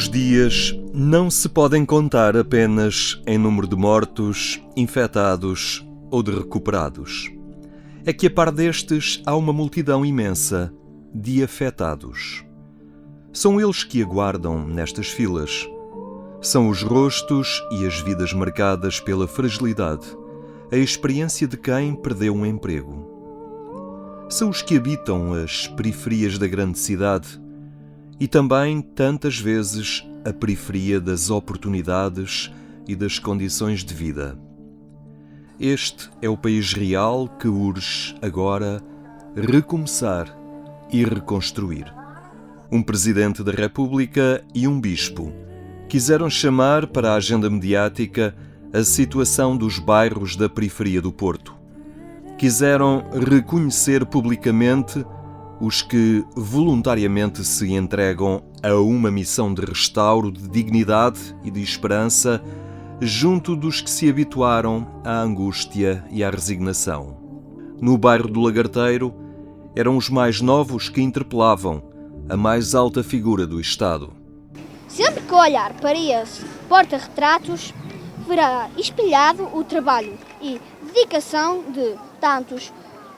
Os dias não se podem contar apenas em número de mortos, infectados ou de recuperados. É que a par destes há uma multidão imensa de afetados. São eles que aguardam nestas filas. São os rostos e as vidas marcadas pela fragilidade, a experiência de quem perdeu um emprego. São os que habitam as periferias da grande cidade e também, tantas vezes, a periferia das oportunidades e das condições de vida. Este é o país real que urge agora recomeçar e reconstruir. Um Presidente da República e um Bispo quiseram chamar para a agenda mediática a situação dos bairros da periferia do Porto. Quiseram reconhecer publicamente os que voluntariamente se entregam a uma missão de restauro de dignidade e de esperança junto dos que se habituaram à angústia e à resignação. No bairro do Lagarteiro, eram os mais novos que interpelavam a mais alta figura do Estado. Sempre que olhar para esse porta-retratos, verá espelhado o trabalho e dedicação de tantos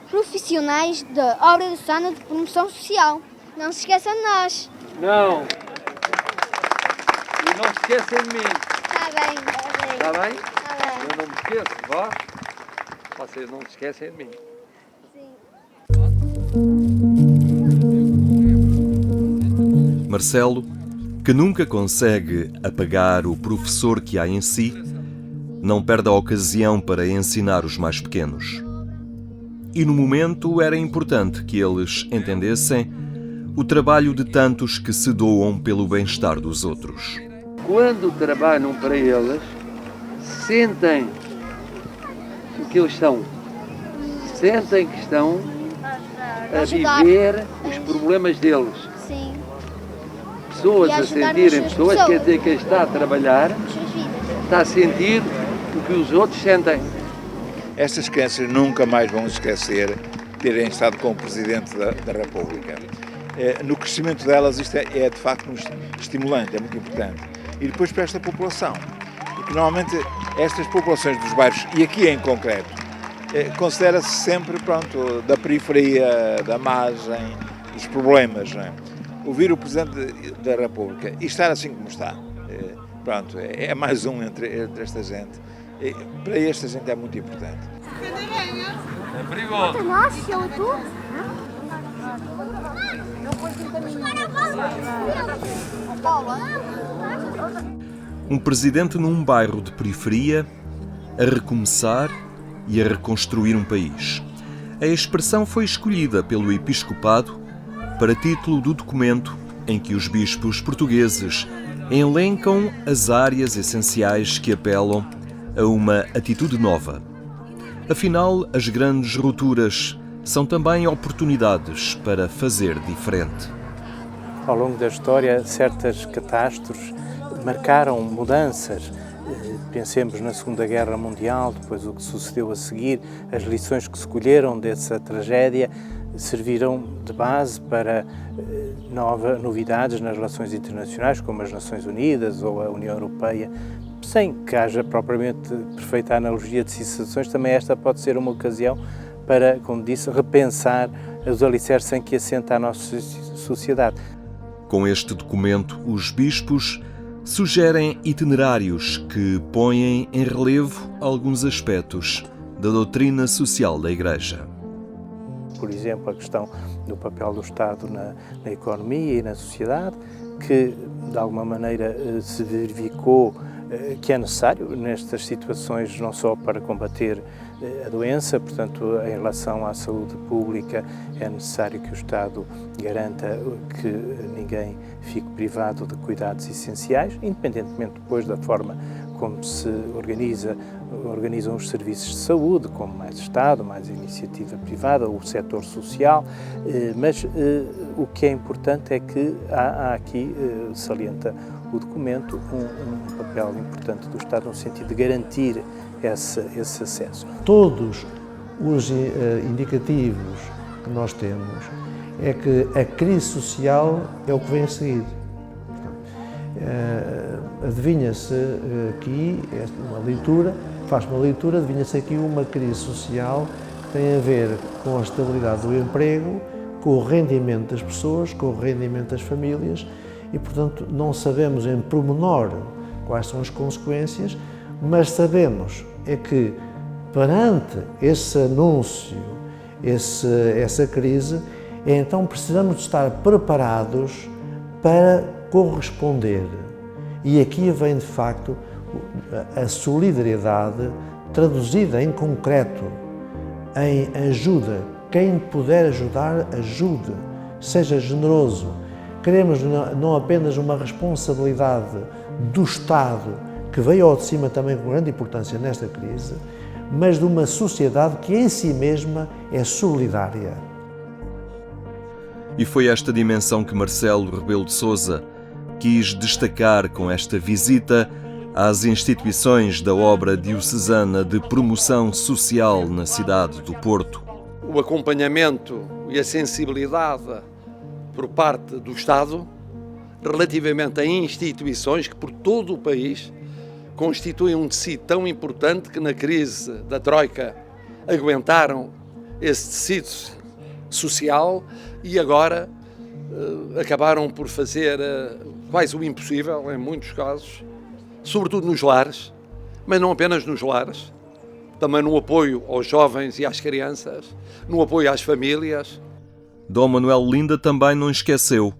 profissionais da obra do Sana de promoção social. Não se esqueçam de nós. Não. E não se esquecem de mim. Está bem, está bem. Está bem? Está bem. Eu não me esqueço de vós. Vocês não se esquecem de mim. Sim. Marcelo, que nunca consegue apagar o professor que há em si, não perde a ocasião para ensinar os mais pequenos. E no momento era importante que eles entendessem o trabalho de tantos que se doam pelo bem-estar dos outros. Quando trabalham para eles, sentem o que eles são. Sentem que estão a viver os problemas deles. Sim. Pessoas a sentirem pessoas, quer dizer que quem está a trabalhar está a sentir o que os outros sentem. Estas crianças nunca mais vão esquecer terem estado com o Presidente da República. No crescimento delas isto é de facto estimulante, é muito importante. E depois para esta população, porque normalmente estas populações dos bairros, e aqui em concreto, considera-se sempre, da periferia, da margem, dos problemas. Não é? Ouvir o Presidente da República e estar assim como está, é mais um entre esta gente. Para esta gente é muito importante. É perigoso. Nós, eu e tu? Um presidente num bairro de periferia a recomeçar e a reconstruir um país. A expressão foi escolhida pelo Episcopado para título do documento em que os bispos portugueses elencam as áreas essenciais que apelam a uma atitude nova. Afinal, as grandes rupturas são também oportunidades para fazer diferente. Ao longo da história, certas catástrofes marcaram mudanças. Pensemos na Segunda Guerra Mundial, depois o que sucedeu a seguir, as lições que se colheram dessa tragédia serviram de base para novidades nas relações internacionais, como as Nações Unidas ou a União Europeia. Sem que haja propriamente perfeita analogia de situações, também esta pode ser uma ocasião para, como disse, repensar os alicerces em que assenta a nossa sociedade. Com este documento, os bispos sugerem itinerários que põem em relevo alguns aspectos da doutrina social da Igreja. Por exemplo, a questão do papel do Estado na economia e na sociedade, que de alguma maneira se verificou que é necessário nestas situações não só para combater a doença, portanto, em relação à saúde pública, é necessário que o Estado garanta que ninguém fique privado de cuidados essenciais, independentemente depois da forma como se organizam os serviços de saúde, como mais Estado, mais iniciativa privada, o setor social, mas o que é importante é que há aqui, salienta o documento, um papel importante do Estado no sentido de garantir esse acesso. Todos os indicativos que nós temos é que a crise social é o que vem a seguir. adivinha-se aqui, faz uma leitura, adivinha-se aqui uma crise social que tem a ver com a estabilidade do emprego, com o rendimento das pessoas, com o rendimento das famílias e, portanto, não sabemos em pormenor quais são as consequências, mas sabemos é que, perante esse anúncio, essa crise, então precisamos de estar preparados para corresponder. E aqui vem, de facto, a solidariedade traduzida em concreto, em ajuda. Quem puder ajudar, ajude, seja generoso. Queremos não apenas uma responsabilidade do Estado, que veio ao de cima também com grande importância nesta crise, mas de uma sociedade que em si mesma é solidária. E foi esta dimensão que Marcelo Rebelo de Sousa quis destacar com esta visita às instituições da obra diocesana de promoção social na cidade do Porto. O acompanhamento e a sensibilidade por parte do Estado relativamente a instituições que por todo o país constituem um tecido tão importante que na crise da Troika aguentaram esse tecido social e agora acabaram por fazer quase o impossível em muitos casos, sobretudo nos lares, mas não apenas nos lares, também no apoio aos jovens e às crianças, no apoio às famílias. Dom Manuel Linda também não esqueceu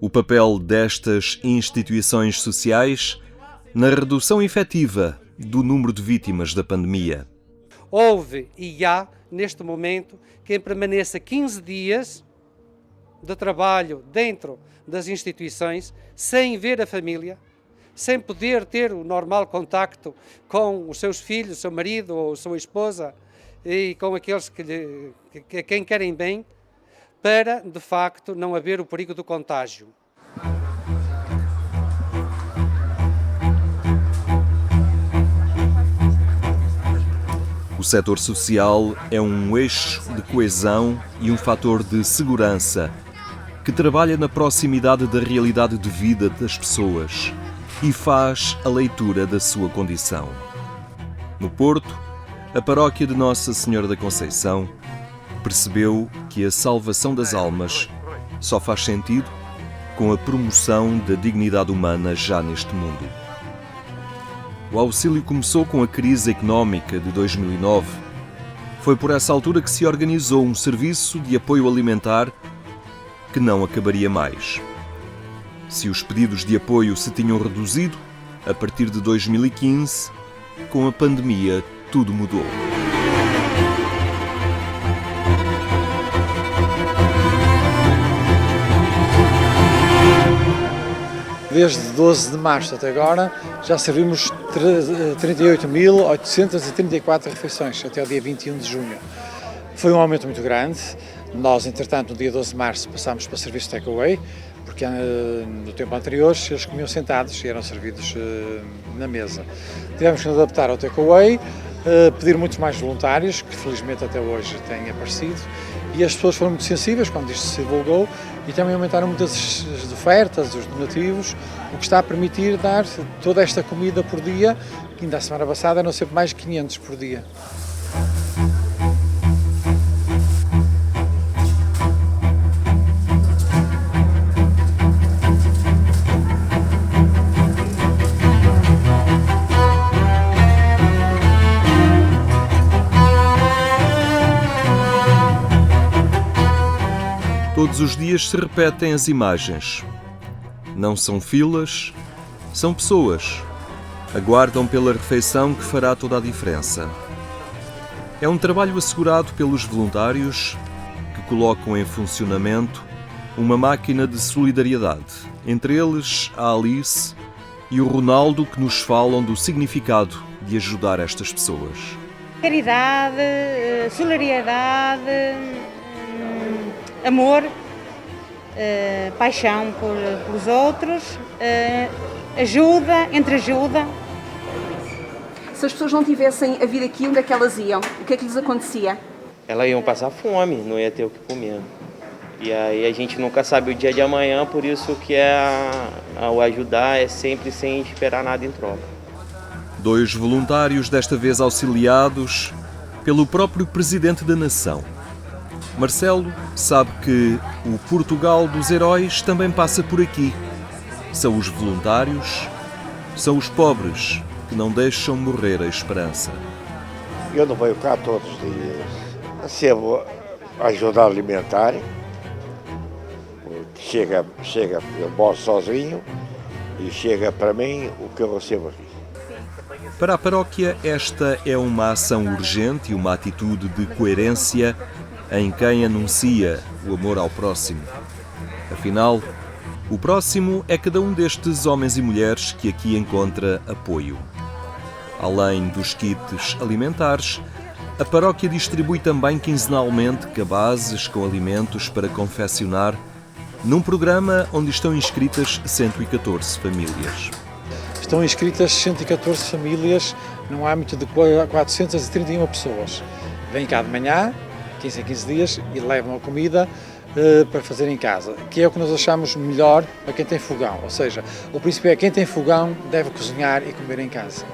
o papel destas instituições sociais na redução efetiva do número de vítimas da pandemia. Houve e há, neste momento, quem permaneça 15 dias de trabalho dentro das instituições, sem ver a família, sem poder ter o normal contacto com os seus filhos, o seu marido ou a sua esposa e com aqueles a quem querem bem, para, de facto, não haver o perigo do contágio. O setor social é um eixo de coesão e um fator de segurança que trabalha na proximidade da realidade de vida das pessoas e faz a leitura da sua condição. No Porto, a paróquia de Nossa Senhora da Conceição percebeu que a salvação das almas só faz sentido com a promoção da dignidade humana já neste mundo. O auxílio começou com a crise económica de 2009. Foi por essa altura que se organizou um serviço de apoio alimentar que não acabaria mais. Se os pedidos de apoio se tinham reduzido, a partir de 2015, com a pandemia tudo mudou. Desde 12 de março até agora, já servimos 38.834 refeições, até o dia 21 de junho. Foi um aumento muito grande. Nós, entretanto, no dia 12 de março, passámos para serviço takeaway, porque no tempo anterior eles comiam sentados e eram servidos na mesa. Tivemos que nos adaptar ao takeaway, pedir muitos mais voluntários, que felizmente até hoje têm aparecido, e as pessoas foram muito sensíveis quando isto se divulgou e também aumentaram muitas as ofertas, os donativos, o que está a permitir dar toda esta comida por dia, que ainda a semana passada eram sempre mais de 500 por dia. Todos os dias se repetem as imagens. Não são filas, são pessoas. Aguardam pela refeição que fará toda a diferença. É um trabalho assegurado pelos voluntários que colocam em funcionamento uma máquina de solidariedade. Entre eles, a Alice e o Ronaldo, que nos falam do significado de ajudar estas pessoas. Caridade, solidariedade, amor, paixão pelos outros, ajuda, entreajuda. Se as pessoas não tivessem a vir aqui, onde é que elas iam? O que é que lhes acontecia? Elas iam passar fome, não ia ter o que comer. E aí a gente nunca sabe o dia de amanhã, por isso que o ajudar é sempre sem esperar nada em troca. 2 voluntários, desta vez auxiliados pelo próprio Presidente da Nação. Marcelo sabe que o Portugal dos heróis também passa por aqui. São os voluntários, são os pobres que não deixam morrer a esperança. Eu não venho cá todos os dias. Recebo ajuda alimentar. Eu moro sozinho e chega para mim o que eu recebo aqui. Para a paróquia, esta é uma ação urgente e uma atitude de coerência em quem anuncia o amor ao próximo. Afinal, o próximo é cada um destes homens e mulheres que aqui encontra apoio. Além dos kits alimentares, a paróquia distribui também quinzenalmente cabazes com alimentos para confeccionar num programa onde estão inscritas 114 famílias. Estão inscritas 114 famílias num âmbito de 431 pessoas. Vêm cá de manhã, 15 em 15 dias, e levam a comida para fazer em casa, que é o que nós achamos melhor para quem tem fogão. Ou seja, o princípio é que quem tem fogão deve cozinhar e comer em casa.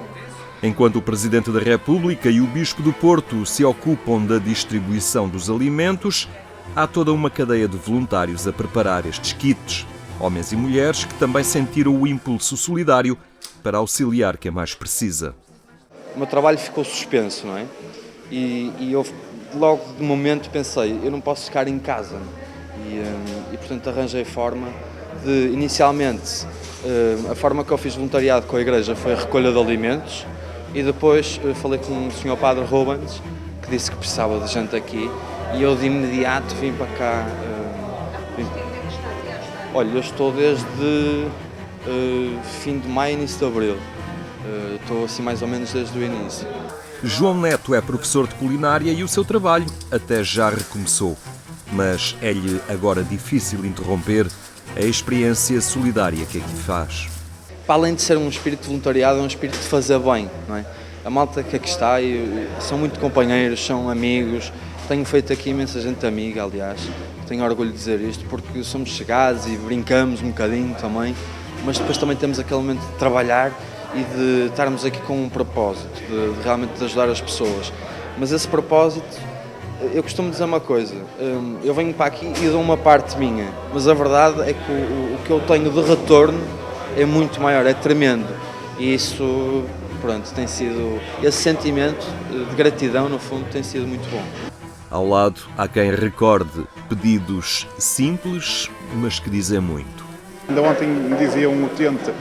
Enquanto o Presidente da República e o Bispo do Porto se ocupam da distribuição dos alimentos, há toda uma cadeia de voluntários a preparar estes kits. Homens e mulheres que também sentiram o impulso solidário para auxiliar quem mais precisa. O meu trabalho ficou suspenso, não é? E eu logo de momento pensei, eu não posso ficar em casa. E portanto arranjei forma de, inicialmente, a forma que eu fiz voluntariado com a igreja foi a recolha de alimentos e depois falei com o Sr. Padre Rubens, que disse que precisava de gente aqui, e eu de imediato vim para cá. Olha, eu estou desde fim de maio, início de abril. Estou assim mais ou menos desde o início. João Neto é professor de culinária e o seu trabalho até já recomeçou. Mas é-lhe agora difícil interromper a experiência solidária que aqui faz. Para além de ser um espírito de voluntariado, é um espírito de fazer bem, não é? A malta que aqui está são muito companheiros, são amigos. Tenho feito aqui imensa gente amiga, aliás. Tenho orgulho de dizer isto, porque somos chegados e brincamos um bocadinho também, mas depois também temos aquele momento de trabalhar e de estarmos aqui com um propósito, de realmente de ajudar as pessoas. Mas esse propósito, eu costumo dizer uma coisa, eu venho para aqui e dou uma parte minha, mas a verdade é que o que eu tenho de retorno é muito maior, é tremendo. E isso, pronto, tem sido, esse sentimento de gratidão, no fundo, tem sido muito bom. Ao lado, há quem recorde pedidos simples, mas que dizem muito. Ainda ontem me dizia um utente,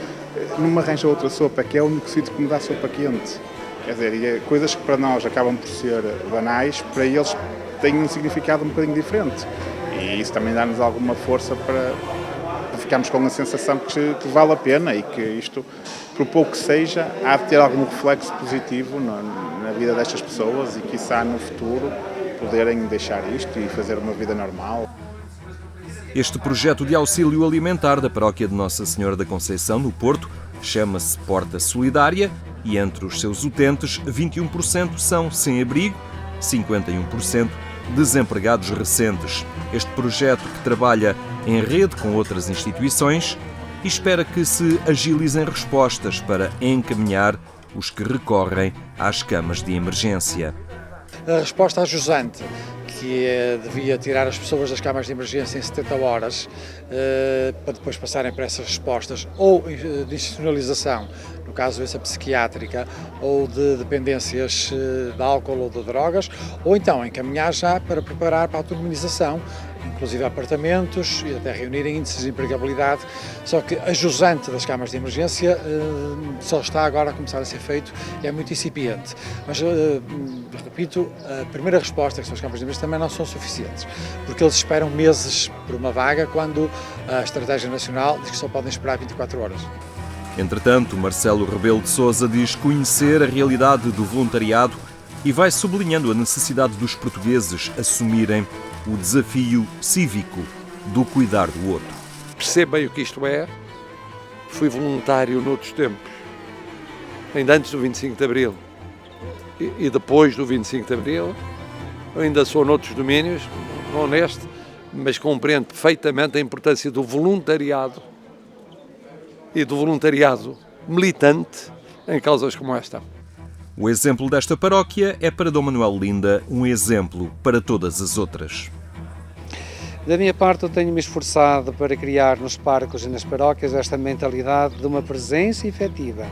não me arranja outra sopa, que é o único sítio que me dá sopa quente. Quer dizer, coisas que para nós acabam por ser banais, para eles têm um significado um bocadinho diferente. E isso também dá-nos alguma força para ficarmos com a sensação que vale a pena e que isto, por pouco que seja, há de ter algum reflexo positivo na vida destas pessoas e que quiçá no futuro poderem deixar isto e fazer uma vida normal. Este projeto de auxílio alimentar da paróquia de Nossa Senhora da Conceição, no Porto, chama-se Porta Solidária e entre os seus utentes, 21% são sem-abrigo, 51% desempregados recentes. Este projeto, que trabalha em rede com outras instituições, espera que se agilizem respostas para encaminhar os que recorrem às camas de emergência. A resposta ajusante, que devia tirar as pessoas das camas de emergência em 70 horas, para depois passarem para essas respostas, ou de institucionalização, no caso essa psiquiátrica, ou de dependências de álcool ou de drogas, ou então encaminhar já para preparar para a autonomização, inclusive apartamentos e até reunirem índices de empregabilidade, só que a jusante das camas de emergência só está agora a começar a ser feito e é muito incipiente. Mas, repito, a primeira resposta, que são as camas de emergência, também não são suficientes, porque eles esperam meses por uma vaga, quando a Estratégia Nacional diz que só podem esperar 24 horas. Entretanto, Marcelo Rebelo de Sousa diz conhecer a realidade do voluntariado e vai sublinhando a necessidade dos portugueses assumirem o desafio cívico do cuidar do outro. Percebem o que isto é. Fui voluntário noutros tempos, ainda antes do 25 de Abril e depois do 25 de Abril. Eu ainda sou noutros domínios, não neste, mas compreendo perfeitamente a importância do voluntariado e do voluntariado militante em causas como esta. O exemplo desta paróquia é para Dom Manuel Linda um exemplo para todas as outras. Da minha parte, eu tenho-me esforçado para criar nos parcos e nas paróquias esta mentalidade de uma presença efetiva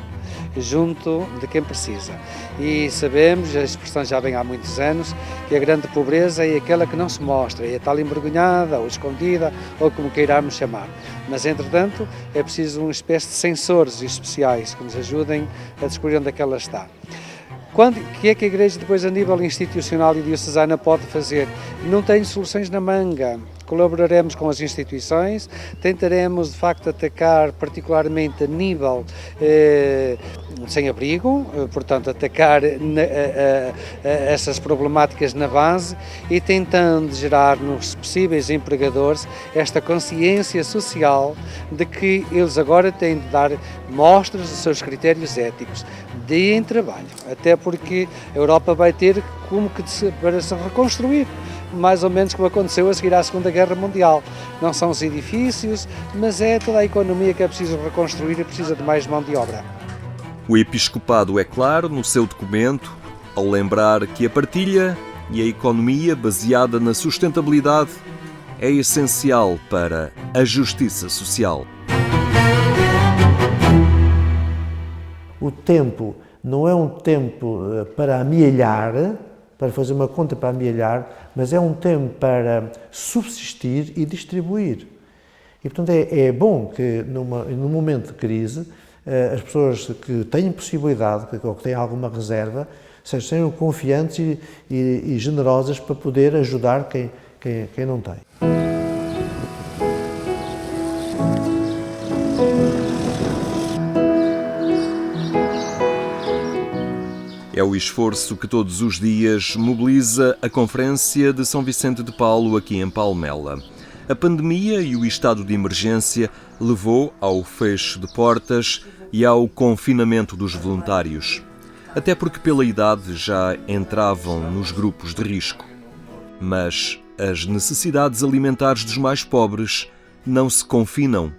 junto de quem precisa. E sabemos, a expressão já vem há muitos anos, que a grande pobreza é aquela que não se mostra, é a tal envergonhada ou escondida, ou como queiramos chamar. Mas, entretanto, é preciso uma espécie de sensores especiais que nos ajudem a descobrir onde é que ela está. O que é que a Igreja, depois, a nível institucional e diocesana, pode fazer? Não tem soluções na manga. Colaboraremos com as instituições, tentaremos, de facto, atacar particularmente a nível sem-abrigo, portanto, atacar essas problemáticas na base e tentando gerar nos possíveis empregadores esta consciência social de que eles agora têm de dar mostras dos seus critérios éticos. Deem trabalho, até porque a Europa vai ter como que para se reconstruir, mais ou menos como aconteceu a seguir à Segunda Guerra Mundial. Não são os edifícios, mas é toda a economia que é preciso reconstruir e precisa de mais mão de obra. O Episcopado é claro no seu documento, ao lembrar que a partilha e a economia baseada na sustentabilidade é essencial para a justiça social. O tempo não é um tempo para amealhar, para fazer uma conta para amealhar, mas é um tempo para subsistir e distribuir. E, portanto, é bom que, num momento de crise, as pessoas que têm possibilidade, ou que têm alguma reserva, sejam confiantes e generosas para poder ajudar quem não tem. É o esforço que todos os dias mobiliza a Conferência de São Vicente de Paulo aqui em Palmela. A pandemia e o estado de emergência levou ao fecho de portas e ao confinamento dos voluntários, até porque pela idade já entravam nos grupos de risco. Mas as necessidades alimentares dos mais pobres não se confinam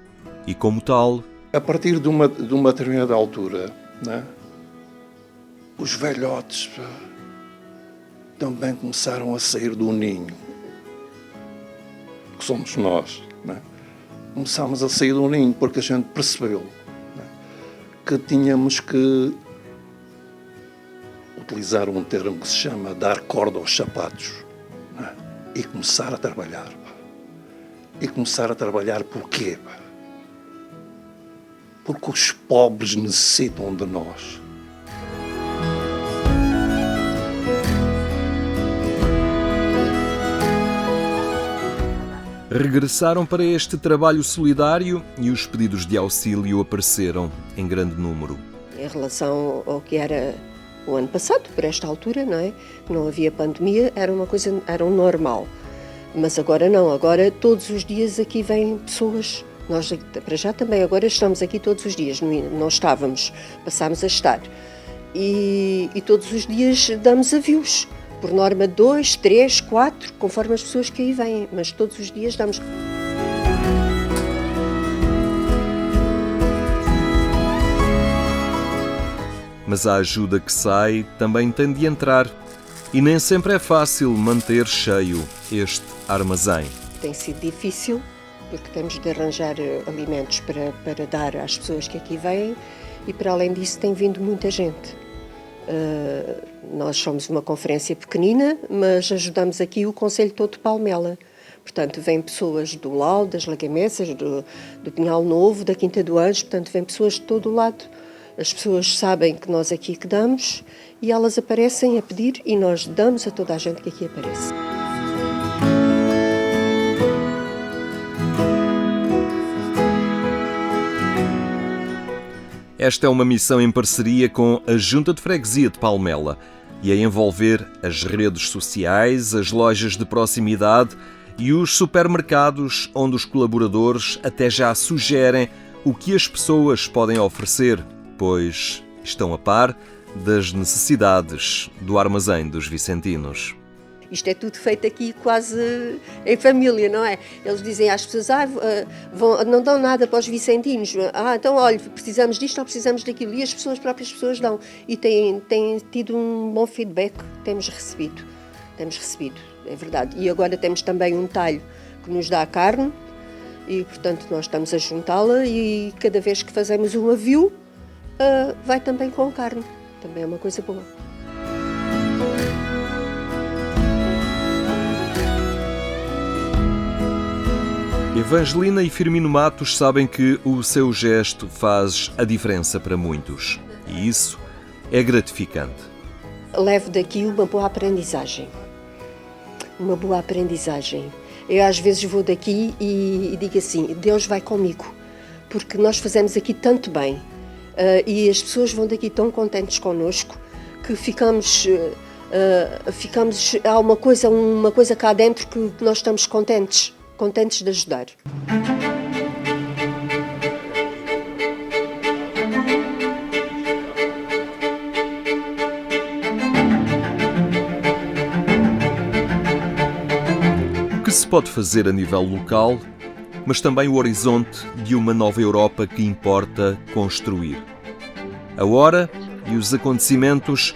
e, como tal... A partir de uma determinada altura, né, os velhotes também começaram a sair do ninho, que somos nós. Né? Começámos a sair do ninho porque a gente percebeu, né, que tínhamos que utilizar um termo que se chama dar corda aos sapatos, né, e começar a trabalhar. E começar a trabalhar porquê? Porque os pobres necessitam de nós. Regressaram para este trabalho solidário e os pedidos de auxílio apareceram em grande número. Em relação ao que era o ano passado, por esta altura, não é? Não havia pandemia, era um normal. Mas agora não, agora todos os dias aqui vêm pessoas. Nós, para já também, agora estamos aqui todos os dias, não estávamos, passámos a estar. E todos os dias damos avios. Por norma 2, 3, 4, conforme as pessoas que aí vêm, mas todos os dias damos. Mas a ajuda que sai também tem de entrar e nem sempre é fácil manter cheio este armazém. Tem sido difícil porque temos de arranjar alimentos para dar às pessoas que aqui vêm e para além disso tem vindo muita gente. Nós somos uma conferência pequenina, mas ajudamos aqui o Conselho todo de Palmela. Portanto, vêm pessoas do Lau, das Lagamessas, do Pinhal Novo, da Quinta do Anjo, portanto, vêm pessoas de todo o lado. As pessoas sabem que nós aqui que damos e elas aparecem a pedir e nós damos a toda a gente que aqui aparece. Esta é uma missão em parceria com a Junta de Freguesia de Palmela e a envolver as redes sociais, as lojas de proximidade e os supermercados, onde os colaboradores até já sugerem o que as pessoas podem oferecer, pois estão a par das necessidades do armazém dos vicentinos. Isto é tudo feito aqui quase em família, não é? Eles dizem às pessoas, não dão nada para os vicentinos. Então, olha, precisamos disto ou precisamos daquilo. E as próprias pessoas dão. E têm tido um bom feedback que temos recebido. É verdade. E agora temos também um talho que nos dá a carne e, portanto, nós estamos a juntá-la e cada vez que fazemos um avio, vai também com carne. Também é uma coisa boa. Evangelina e Firmino Matos sabem que o seu gesto faz a diferença para muitos. E isso é gratificante. Levo daqui uma boa aprendizagem. Eu às vezes vou daqui e digo assim, Deus vai comigo, porque nós fazemos aqui tanto bem e as pessoas vão daqui tão contentes connosco que ficamos há uma coisa cá dentro que nós estamos contentes de ajudar. O que se pode fazer a nível local, mas também o horizonte de uma nova Europa que importa construir. A hora e os acontecimentos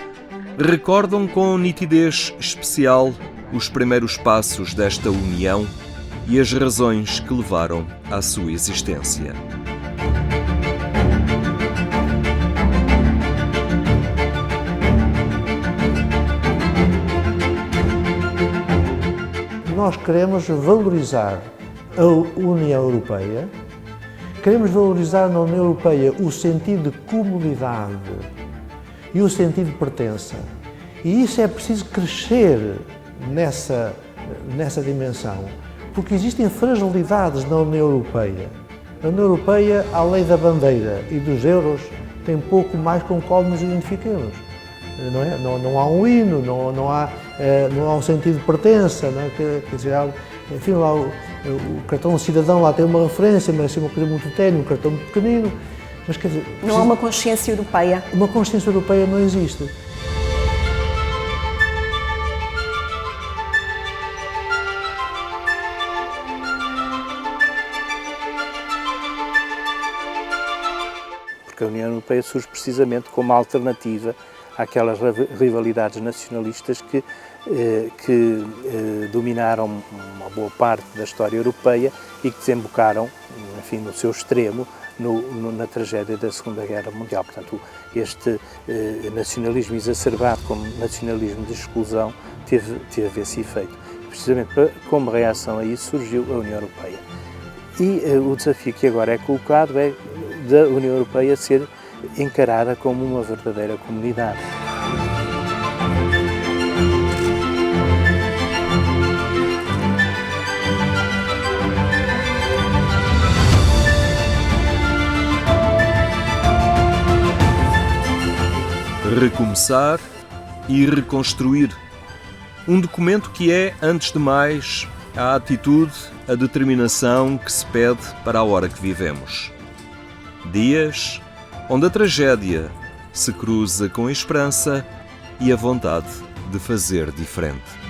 recordam com nitidez especial os primeiros passos desta união e as razões que levaram à sua existência. Nós queremos valorizar a União Europeia, queremos valorizar na União Europeia o sentido de comunidade e o sentido de pertença. E isso é preciso crescer nessa dimensão, porque existem fragilidades na União Europeia. A União Europeia, à lei da bandeira e dos euros, tem pouco mais com o qual nos identifiquemos. Não é? Não há um hino, não há um sentido de pertença, não é? Quer dizer, enfim, lá o cartão cidadão lá tem uma referência, mas é uma coisa muito técnica, um cartão muito pequenino. Mas, quer dizer, não há uma consciência europeia. Uma consciência europeia não existe. Porque a União Europeia surge precisamente como alternativa àquelas rivalidades nacionalistas que dominaram uma boa parte da história europeia e que desembocaram, enfim, no seu extremo, na tragédia da Segunda Guerra Mundial. Portanto, este nacionalismo exacerbado como nacionalismo de exclusão teve esse efeito. Precisamente como reação a isso surgiu a União Europeia. E o desafio que agora é colocado é da União Europeia ser encarada como uma verdadeira comunidade. Recomeçar e reconstruir. Um documento que é, antes de mais, a atitude, a determinação que se pede para a hora que vivemos. Dias onde a tragédia se cruza com a esperança e a vontade de fazer diferente.